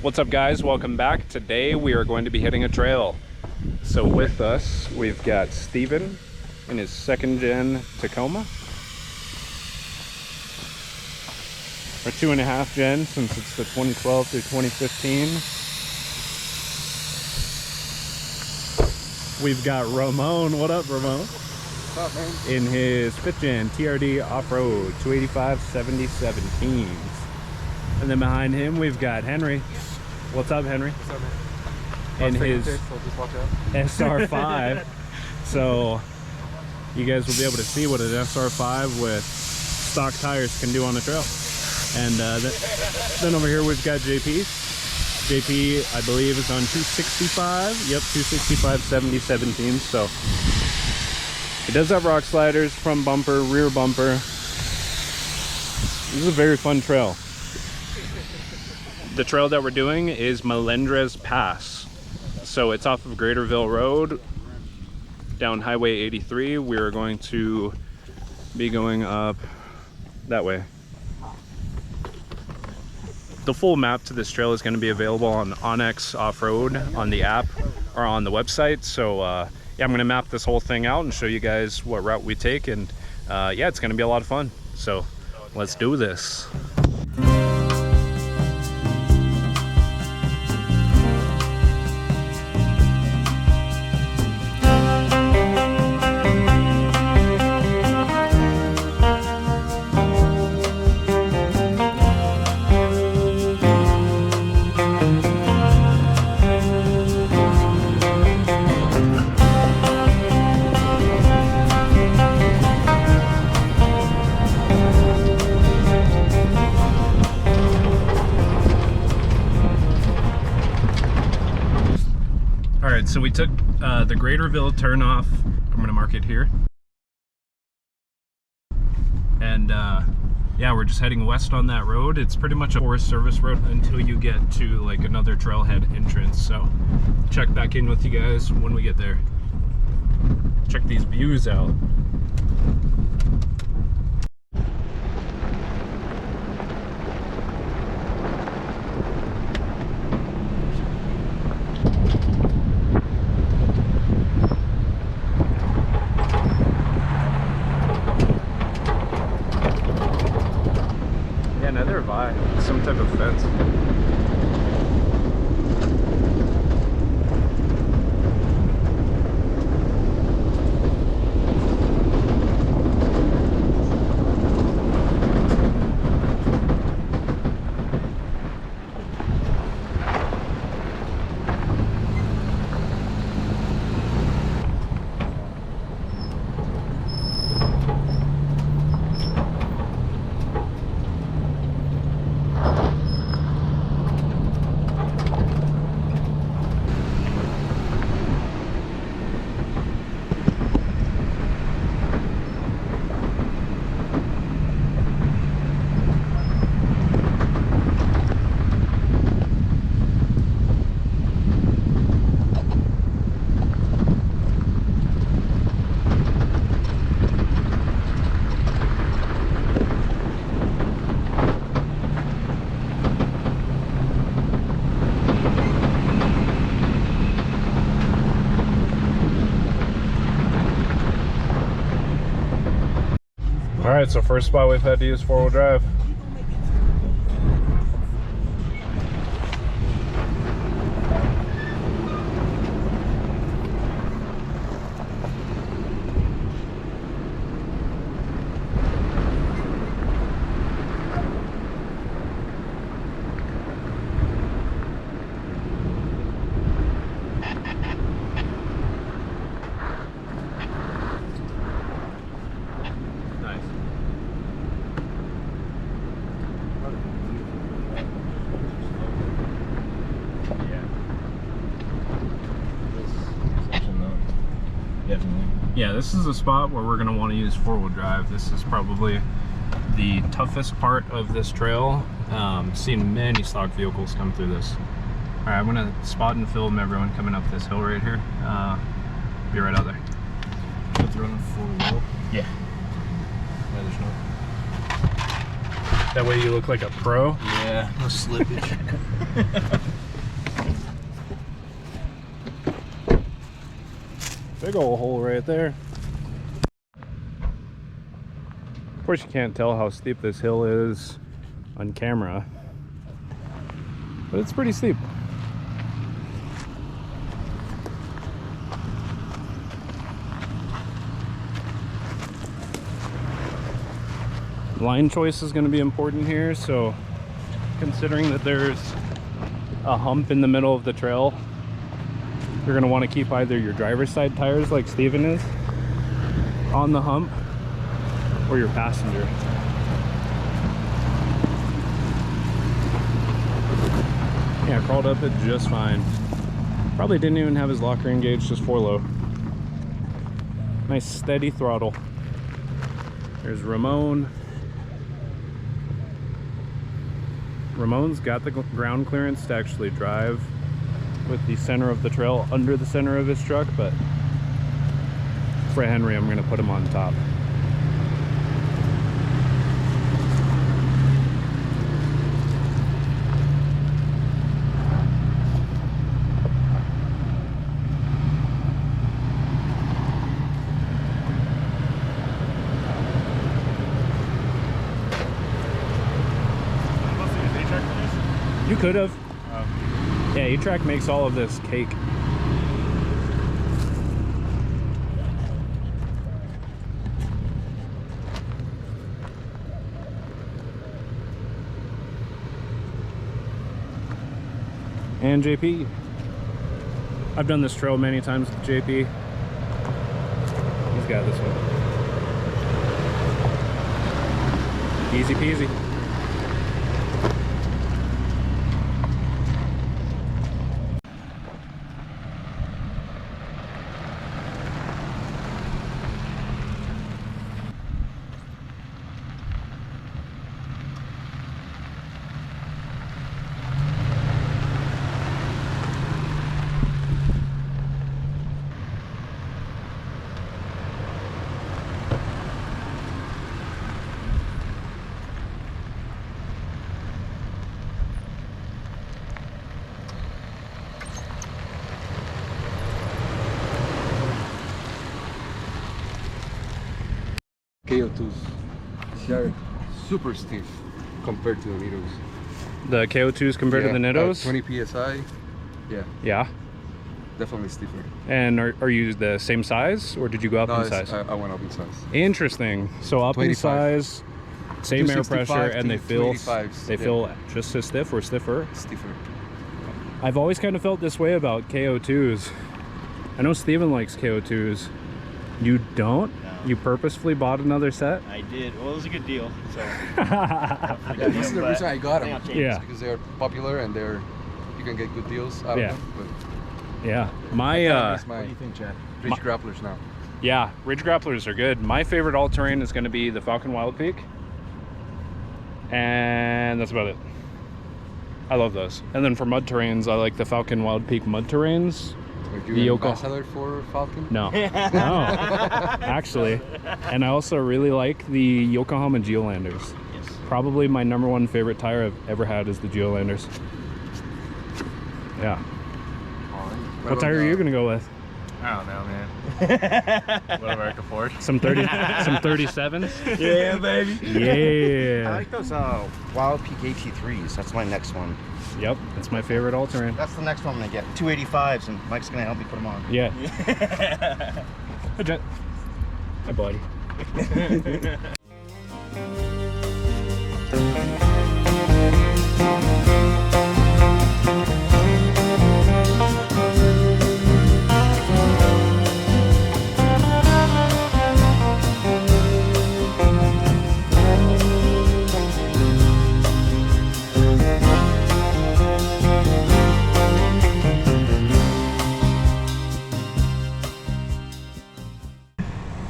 What's up, guys? Welcome back. Today we are going to be hitting a trail. So with us we've got Steven in his second gen Tacoma, or 2.5 gen since it's the 2012 through 2015. We've got Ramon. What up, Ramon? What's up, man? In his 5th gen TRD off-road 285 7017s. And then behind him we've got Henry. What's up, Henry? What's up, man? In his SR5. So you guys will be able to see what an SR5 with stock tires can do on the trail. And then over here we've got JP. JP, I believe, is on 265. Yep, 265 7017. So it does have rock sliders, front bumper, rear bumper. This is a very fun trail. The trail that we're doing is Melendrez Pass. So it's off of Graterville Road down Highway 83. We're going to be going up that way. The full map to this trail is going to be available on OnX Off-Road on the app or on the website. So yeah, I'm going to map this whole thing out and show you guys what route we take. And yeah, it's going to be a lot of fun. So let's do this. Alright, so we took the Graterville turn off. I'm going to mark it here. And yeah, we're just heading west on that road. It's pretty much a Forest Service road until you get to like another trailhead entrance. So check back in with you guys when we get there. Check these views out. Another vibe, some type of fence. Alright, so first spot we've had to use 4-wheel drive. Yeah, this is a spot where we're going to want to use 4-wheel drive. This is probably the toughest part of this trail. Seen many stock vehicles come through this. Alright, I'm going to spot and film everyone coming up this hill right here. Be right out there. It's running 4-wheel? Yeah. Yeah, there's no... That way you look like a pro. Yeah, no slippage. Big old hole right there. Of course, you can't tell how steep this hill is on camera, but it's pretty steep. Line choice is going to be important here, so considering that there's a hump in the middle of the trail, you're going to want to keep either your driver's side tires, like Steven is, on the hump, or your passenger. Yeah, crawled up it just fine. Probably didn't even have his locker engaged, just 4-low. Nice steady throttle. There's Ramon. Ramon's got the ground clearance to actually drive with the center of the trail under the center of his truck, but for Henry, I'm going to put him on top. You could have. Yeah, E-Track makes all of this cake. And JP. I've done this trail many times with JP. He's got this one. Easy peasy. KO2s. They're super stiff compared to the Nittos. The KO2s compared to the Nittos? 20 psi. Yeah. Yeah. Definitely stiffer. And are you the same size, or did you go up in size? I went up in size. Interesting. So up in size, same air pressure, and they feel just as stiff or stiffer? Stiffer. I've always kind of felt this way about KO2s. I know Steven likes KO2s. You don't? No. You purposefully bought another set? I did. Well, it was a good deal. So. Yeah, this is the reason I got them. Yeah. Because they're popular and you can get good deals out of them. But yeah. what do you think, Chad? Ridge grapplers now. Yeah, Ridge grapplers are good. My favorite all-terrain is going to be the Falcon Wild Peak. And that's about it. I love those. And then for mud terrains, I like the Falcon Wild Peak mud terrains. Are you an ambassador for Falcon? No, no, actually. And I also really like the Yokohama Geolanders. Yes. Probably my number 1 favorite tire I've ever had is the Geolanders. Yeah. What tire are you gonna go with? I don't know, man. Whatever I can afford. Some 37s? Yeah, baby. Yeah. I like those Wild Peak AT3s. That's my next one. Yep, that's my favorite all-terrain. That's the next one I'm gonna get. 285s, and Mike's gonna help me put them on. Yeah. Hi, Jet. Hi, buddy.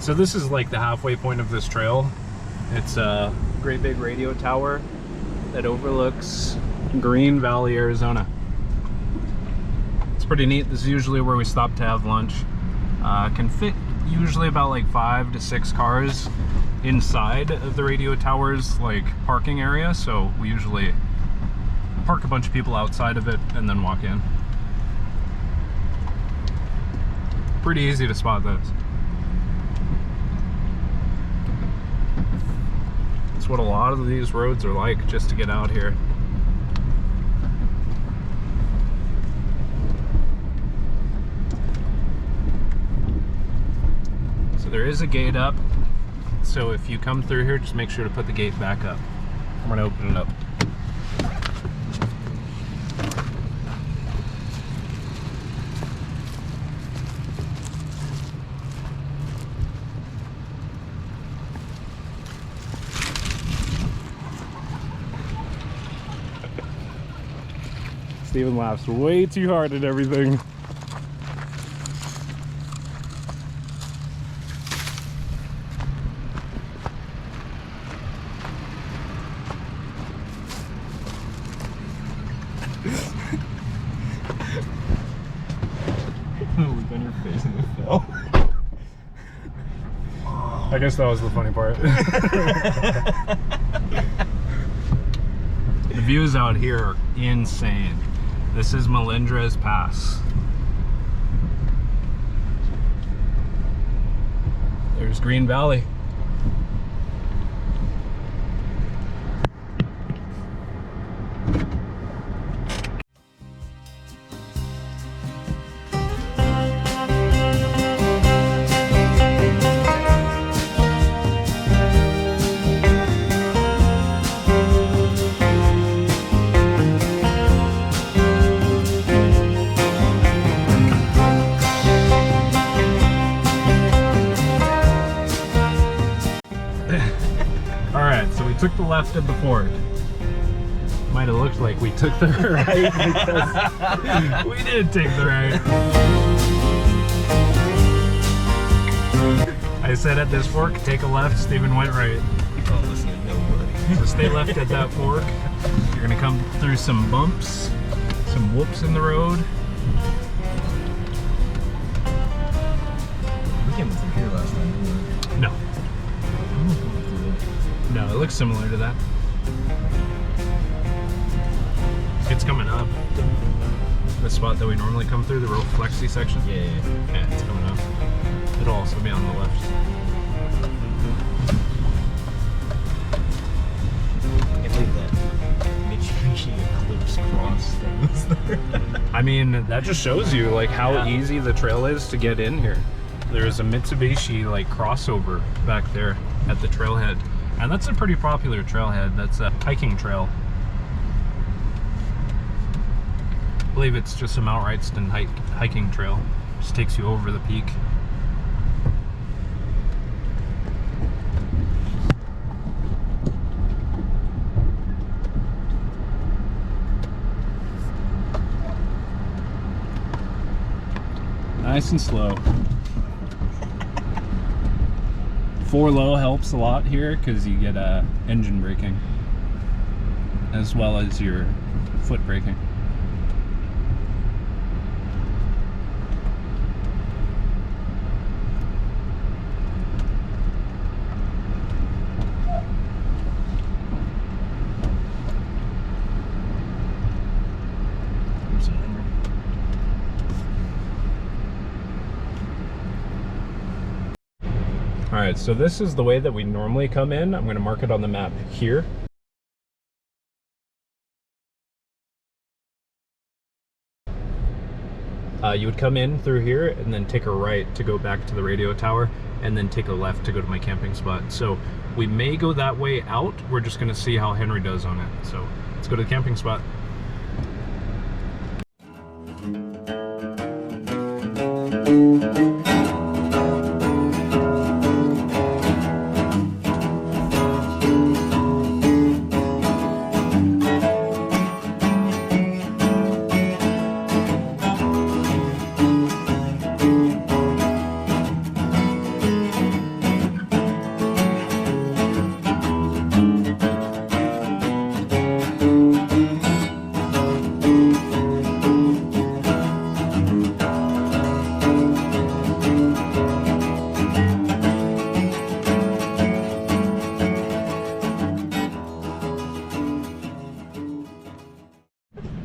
So this is like the halfway point of this trail. It's a great big radio tower that overlooks Green Valley, Arizona. It's pretty neat. This is usually where we stop to have lunch. Can fit usually about like 5 to 6 cars inside of the radio tower's like parking area. So we usually park a bunch of people outside of it and then walk in. pretty easy to spot those. That's what a lot of these roads are like, just to get out here. So there is a gate up, so if you come through here, just make sure to put the gate back up. I'm gonna open it up. Steven laughs way too hard at everything. Look on your face and it fell. I guess that was the funny part. The views out here are insane. This is Melendrez Pass. There's Green Valley. Alright, so we took the left at the fork. Might have looked like we took the right because we did take the right. I said at this fork, take a left, Steven went right. Oh, listen to nobody. So stay left at that fork. You're gonna come through some bumps, some whoops in the road. We came through here last time, didn't we? No. No, it looks similar to that. It's coming up. The spot that we normally come through, the real flexi section. Yeah. Yeah, it's coming up. It'll also be on the left. I can't believe that. Mitsubishi Eclipse Cross thing was there. I mean, that just shows you like how easy the trail is to get in here. There's a Mitsubishi like crossover back there at the trailhead. And that's a pretty popular trailhead. That's a hiking trail. I believe it's just a Mount Wrightston hiking trail. Just takes you over the peak. Nice and slow. 4 low helps a lot here because you get engine braking as well as your foot braking. Alright, so this is the way that we normally come in. I'm going to mark it on the map here. You would come in through here and then take a right to go back to the radio tower and then take a left to go to my camping spot. So we may go that way out. We're just going to see how Henry does on it. So let's go to the camping spot.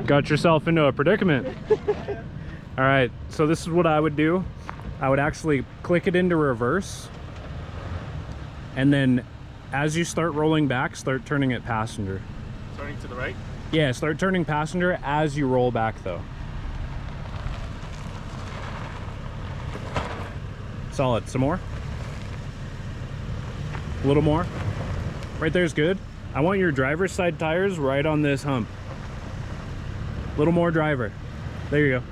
Got yourself into a predicament. All right, so this is what I would do. I would actually click it into reverse, and then as you start rolling back, start turning it passenger. Turning to the right? Yeah, start turning passenger as you roll back though. Solid. Some more? A little more? Right there's good. I want your driver's side tires right on this hump. A little more driver. There you go.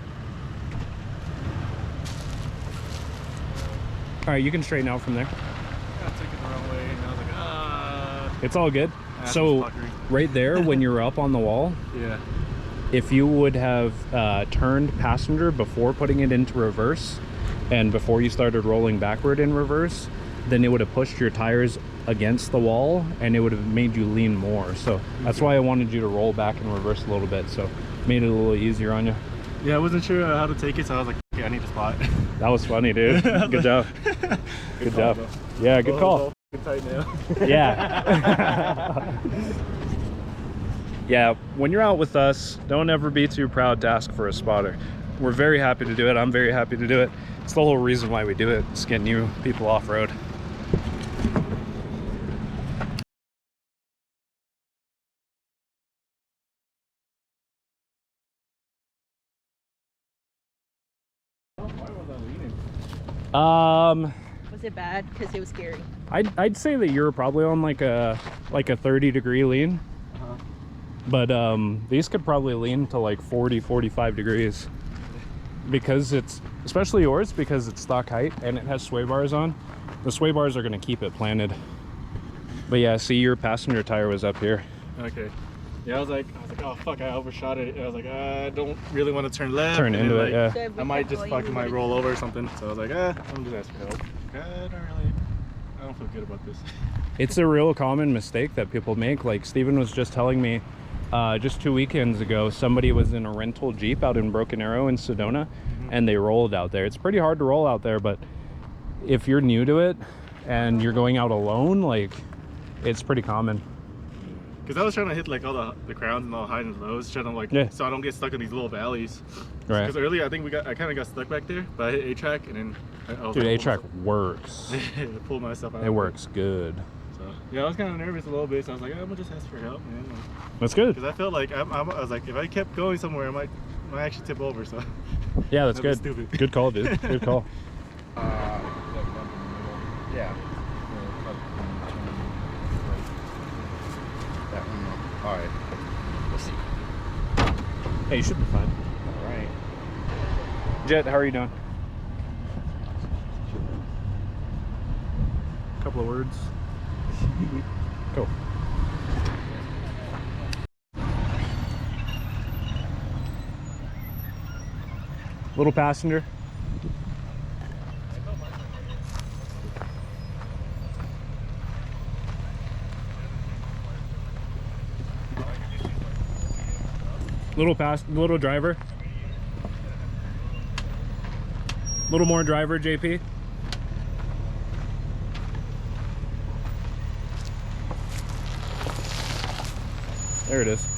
All right, you can straighten out from there. I took it the wrong way, and I was like, It's all good. That's So puckering. right there, when you're up on the wall, yeah. if you would have turned passenger before putting it into reverse and before you started rolling backward in reverse, then it would have pushed your tires against the wall and it would have made you lean more. So that's why I wanted you to roll back and reverse a little bit, so made it a little easier on you. Yeah, I wasn't sure how to take it, so I was like, okay, I need a spot. That was funny, dude. Good job. Good job. Yeah, good call. Good tight now. Yeah. Yeah, when you're out with us, don't ever be too proud to ask for a spotter. We're very happy to do it. I'm very happy to do it. It's the whole reason why we do it. It's getting you people off-road. Was it bad? Because it was scary. I'd say that you're probably on like a 30-degree lean. But these could probably lean to like 40-45 degrees because it's, especially yours, because it's stock height and it has sway bars on. The sway bars are going to keep it planted. But yeah, see, your passenger tire was up here. Okay. Yeah, I was like, oh fuck, I overshot it. I was like, I don't really want to turn left. Turn and into then, it, like, yeah. I might just fucking might roll over or something. So I was like, I'm just asking for help. I don't feel good about this. It's a real common mistake that people make. Like Steven was just telling me just 2 weekends ago, somebody was in a rental Jeep out in Broken Arrow in Sedona, and they rolled out there. It's pretty hard to roll out there, but if you're new to it and you're going out alone, like, it's pretty common. Because I was trying to hit like all the crowns and all highs and lows, trying to like, so I don't get stuck in these little valleys. Right. Because earlier I think I kind of got stuck back there, but I hit A-track and then I was Dude, like, A-track works. I pulled myself out. It works good. So yeah, I was kind of nervous a little bit, so I was like, I'm gonna just ask for help, man. That's good. Because I felt like I was like, if I kept going somewhere, I might actually tip over. So Yeah, that's good. Stupid. Good call, dude. Good call. Yeah. That one, no. All right. We'll see. Hey, you should be fine. All right. Jet, how are you doing? Couple of words. Cool. Little passenger. Little driver. Little more driver, JP. There it is.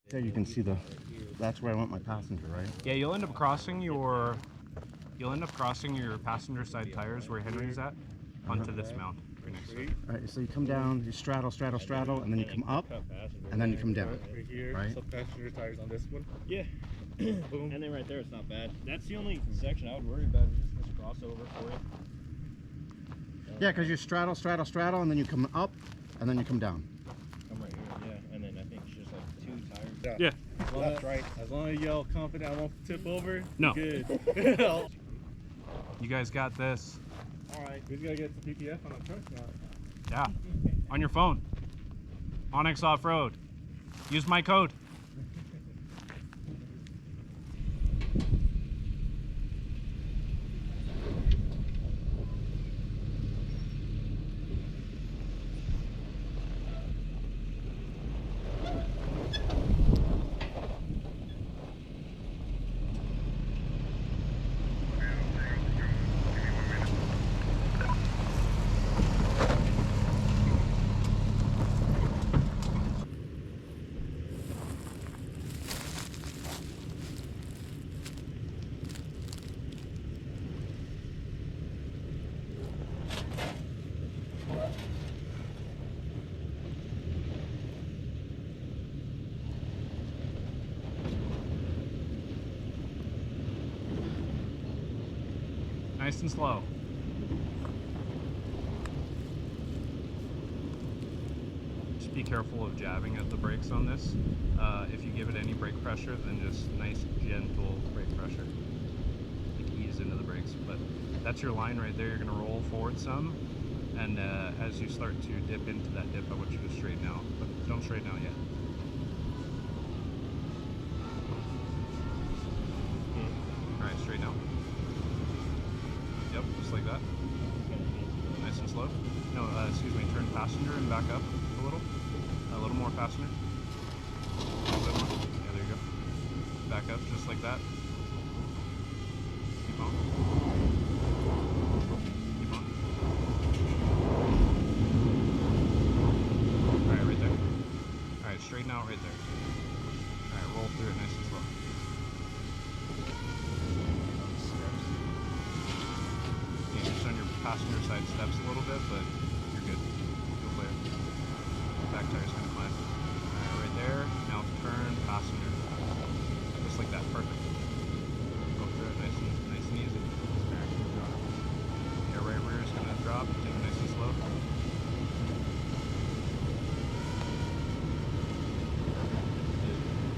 There you can see that's where I want my passenger, right? Yeah, you'll end up crossing your passenger side tires where Henry's at onto this mount right next to it. All right, so you come down, you straddle, and then you come up, and then you come down. right here, Right. so passenger tires on this one. Yeah. Boom. And then right there, it's not bad. That's the only section I would worry about is just this crossover for you. Yeah, because you straddle, and then you come up, and then you come down. Come right here, yeah. And then I think it's just like 2 tires. Yeah. That's right. As long as y'all confident I won't tip over, No. good. You guys got this. All right, we just gotta get the PPF on the truck now. Yeah, on your phone. OnX Off-Road. Use my code. Nice and slow. Just be careful of jabbing at the brakes on this. If you give it any brake pressure, then just nice, gentle brake pressure. Like ease into the brakes. But that's your line right there. You're going to roll forward some. And as you start to dip into that dip, I want you to straighten out. But don't straighten out yet. Alright, straighten out. Yep, just like that. Nice and slow. No, excuse me, turn passenger and back up a little. A little more passenger. A little bit more. Yeah, there you go. Back up just like that. Keep on. Keep on. Alright, right there. Alright, straighten out right there. Alright, roll through it nice and slow. Just on your passenger side steps a little bit, but you're good. You'll clear. Back tire's gonna climb. Alright, right there. Now turn passenger. Just like that. Perfect. Go through it nice and easy. Yeah, right rear is gonna drop. Take it nice and slow.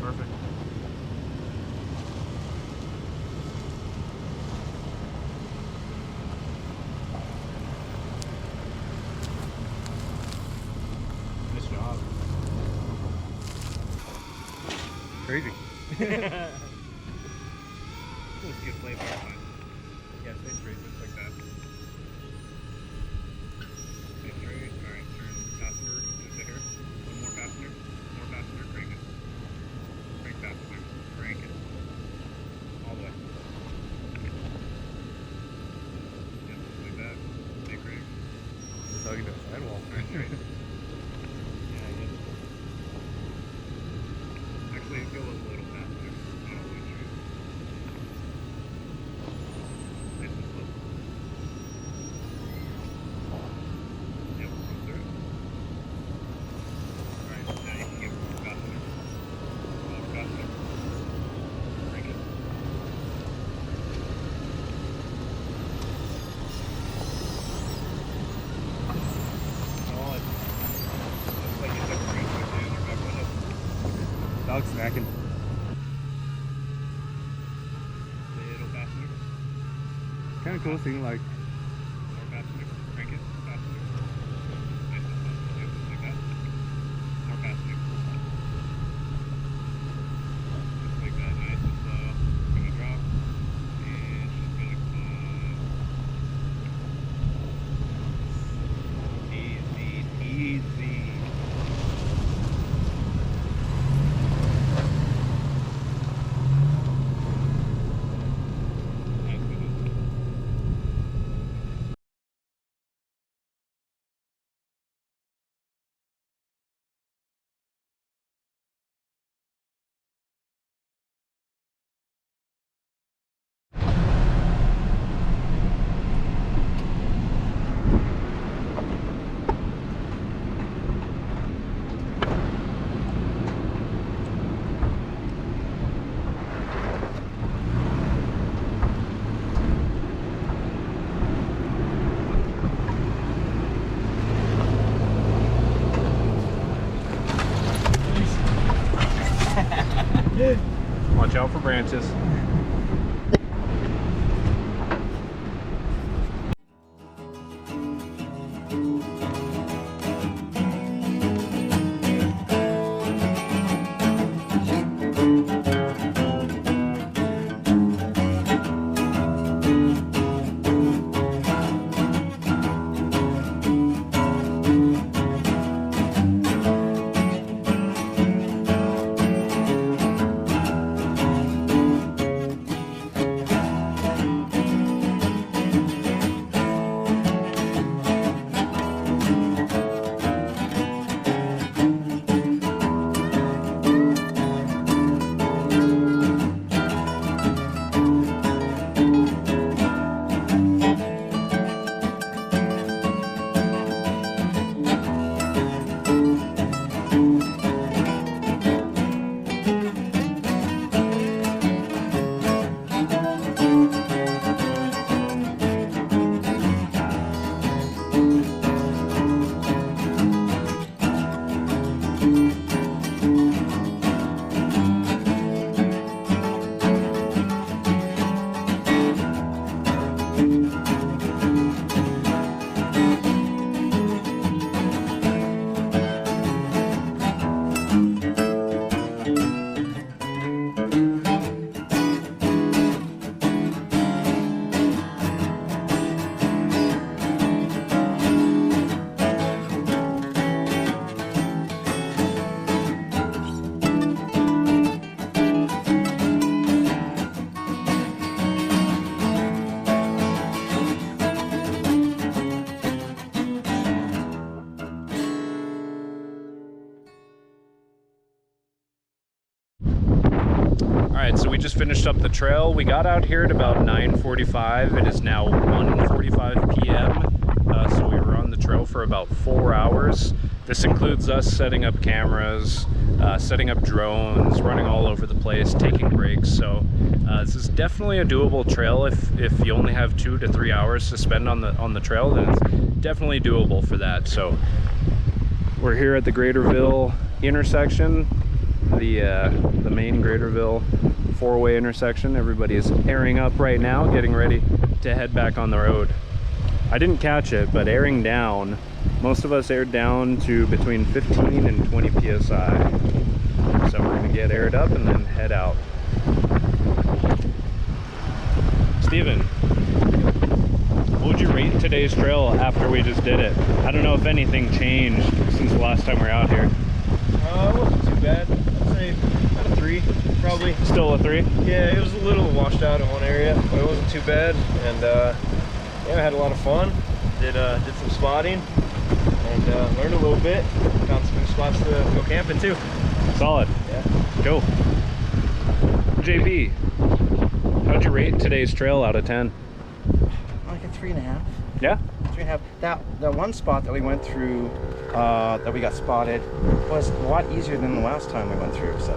Perfect. Nice job. Crazy. Let's get flavor fine. Yeah, stay straight just like that. Stay straight. Alright, turn passenger just to here. One more passenger. More passenger. Crank it. Crank passenger. Crank it. All the way. Yep, just like that. Stay crank. Just hugging the sidewall. Alright, straight. Yeah, I get it. Actually, go a little faster. Not all the way straight. Nice and slow. Yep, go through it. Alright, now you can get more faster. More faster. Crank it. Oh, it looks like you took a green switch in your back window. Dog snacking. Little faster. Kind of cool seeing like More passenger. Crank it. Passenger. Nice and slow. Yep, just like that. More passenger. Just like that. Nice and slow. It's gonna drop. And she's gonna climb. Easy, easy. Nice and easy. Watch out for branches. right, so we just finished up the trail. We got out here at about 9:45. It is now 1:45 p.m. So we were on the trail for about 4 hours. This includes us setting up cameras, setting up drones, running all over the place, taking breaks. So this is definitely a doable trail. If you only have 2 to 3 hours to spend on the trail, then it's definitely doable for that. So we're here at the Greaterville intersection, the main Greaterville four-way intersection. Everybody is airing up right now, getting ready to head back on the road. I didn't catch it, but airing down, most of us aired down to between 15 and 20 psi. So we're gonna get aired up and then head out. Steven, what would you rate today's trail after we just did it? I don't know if anything changed since the last time we were out here. It wasn't too bad. I'd say about a 3, probably. Still a 3? Yeah, it was a little washed out in one area, but it wasn't too bad. And yeah, I had a lot of fun. Did some spotting and learned a little bit. Found some new spots to go camping too. Solid. Yeah. Go. JP, how'd you rate today's trail out of 10? Like a 3.5. Yeah? 3.5. That one spot that we went through, that we got spotted, was a lot easier than the last time we went through. So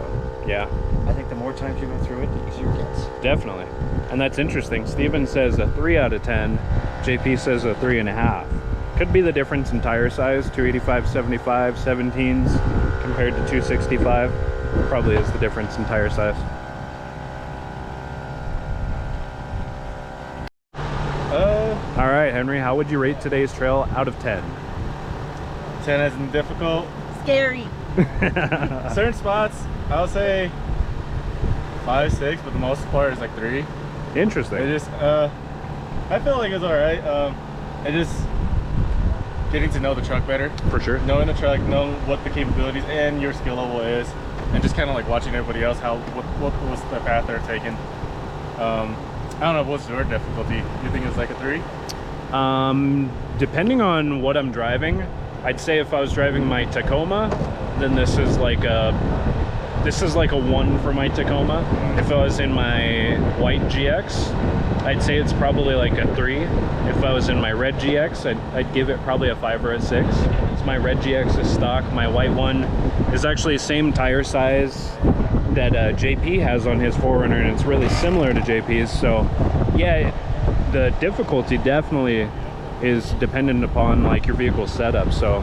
Yeah, I think the more times you go through it, the easier it gets. definitely. And that's interesting. Steven says a 3 out of 10. JP says a 3.5. Could be the difference in tire size. 285, 75, 17s compared to 265. Probably is the difference in tire size. All right, Henry, how would you rate today's trail out of 10? 10 as in difficult. Scary. Certain spots, I'll say 5, 6, but the most part is like 3. Interesting. It just, I feel like it's all right. It just getting to know the truck better. For sure. Knowing the truck, knowing what the capabilities and your skill level is, and just kind of like watching everybody else, what was the path they're taking. I don't know, what's your difficulty? You think it's like a 3? Depending on what I'm driving, I'd say if I was driving my Tacoma, then this is like a 1 for my Tacoma. If I was in my white GX, I'd say it's probably like a 3. If I was in my red GX, I'd give it probably a 5 or a 6. So my red GX is stock. My white one is actually the same tire size that JP has on his 4Runner, and it's really similar to JP's. So yeah, the difficulty definitely is dependent upon like your vehicle setup. So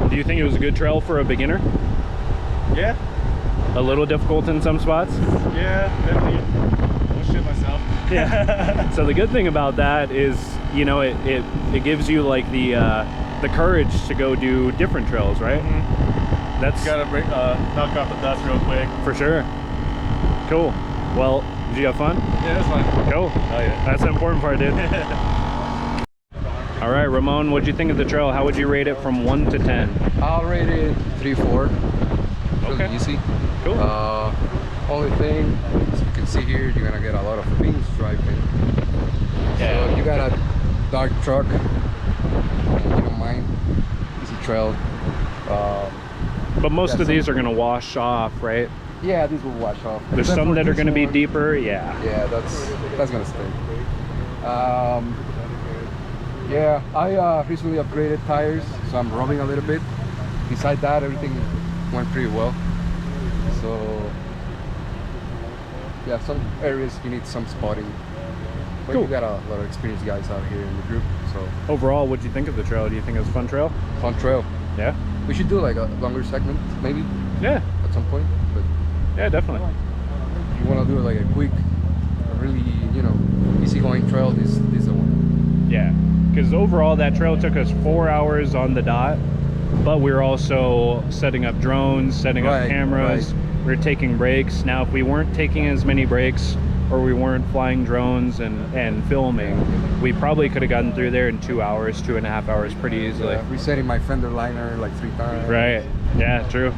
do you think it was a good trail for a beginner? Yeah. A little difficult in some spots? Yeah, definitely. I'll shit myself. Yeah. So the good thing about that is, you know, it gives you like the courage to go do different trails, right? That's You gotta knock off the dust real quick. for sure. Cool. Well, did you have fun? Yeah, that's fine. Cool. Oh yeah. That's the important part, dude. All right, Ramon, what'd you think of the trail? How would you rate it from 1 to 10? I'll rate it 3, 4. Really Okay. easy. Cool. Only thing, as you can see here, you're gonna get a lot of things driving. Yeah. So you got a dark truck, you don't mind, easy trail. But most yeah, of these are gonna wash off, right? Yeah, these will wash off. There's Except some for that are this gonna be one. deeper, yeah. Yeah, that's gonna stay. Yeah, I recently upgraded tires, so I'm rubbing a little bit. Besides that, everything went pretty well. So yeah, some areas you need some spotting. But Cool. you got a lot of experienced guys out here in the group, so Overall, what'd you think of the trail? Do you think it was a fun trail? fun trail. Yeah? We should do like a longer segment, maybe Yeah, at some point. But yeah, definitely. if you want to do like a quick, a really, easygoing trail, this is the one. Yeah, because overall that trail took us 4 hours on the dot, but we were also setting up drones, setting up Right, cameras. right. We were taking breaks. Now, if we weren't taking as many breaks, or we weren't flying drones and filming, we probably could have gotten through there in 2 hours, 2.5 hours pretty easily. Resetting my fender liner like 3 times. Right. Yeah, true.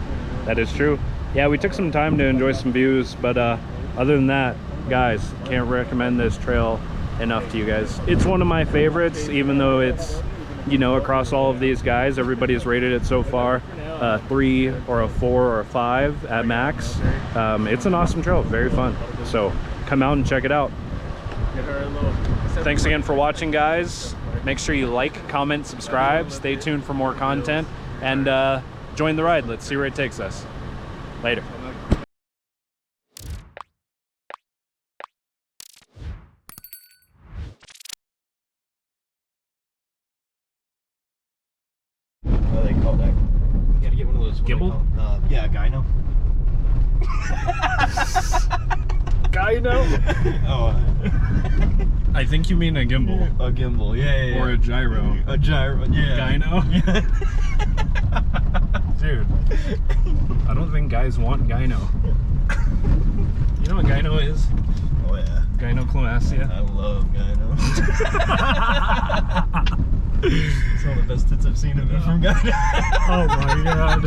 That is true. Yeah, we took some time to enjoy some views, but other than that, guys, can't recommend this trail enough to you guys. It's one of my favorites, even though it's, across all of these guys, everybody's rated it so far. a 3 or a 4 or a 5 at max. It's an awesome trail, very fun. So come out and check it out. Thanks again for watching, guys. Make sure you like, comment, subscribe, stay tuned for more content, and join the ride. Let's see where it takes us. Later. What do they call that? You gotta get one of those. Gimbal? Yeah, gyno. Gyno? Oh. I think you mean a gimbal. A gimbal, yeah. Or a gyro. A gyro, yeah. Gyno? Yeah. Dude, I don't think guys want gyno. You know what gyno is? Oh yeah. Gynecomastia. I love gyno. It's one of the best tits I've seen of it from gyno. Oh my god.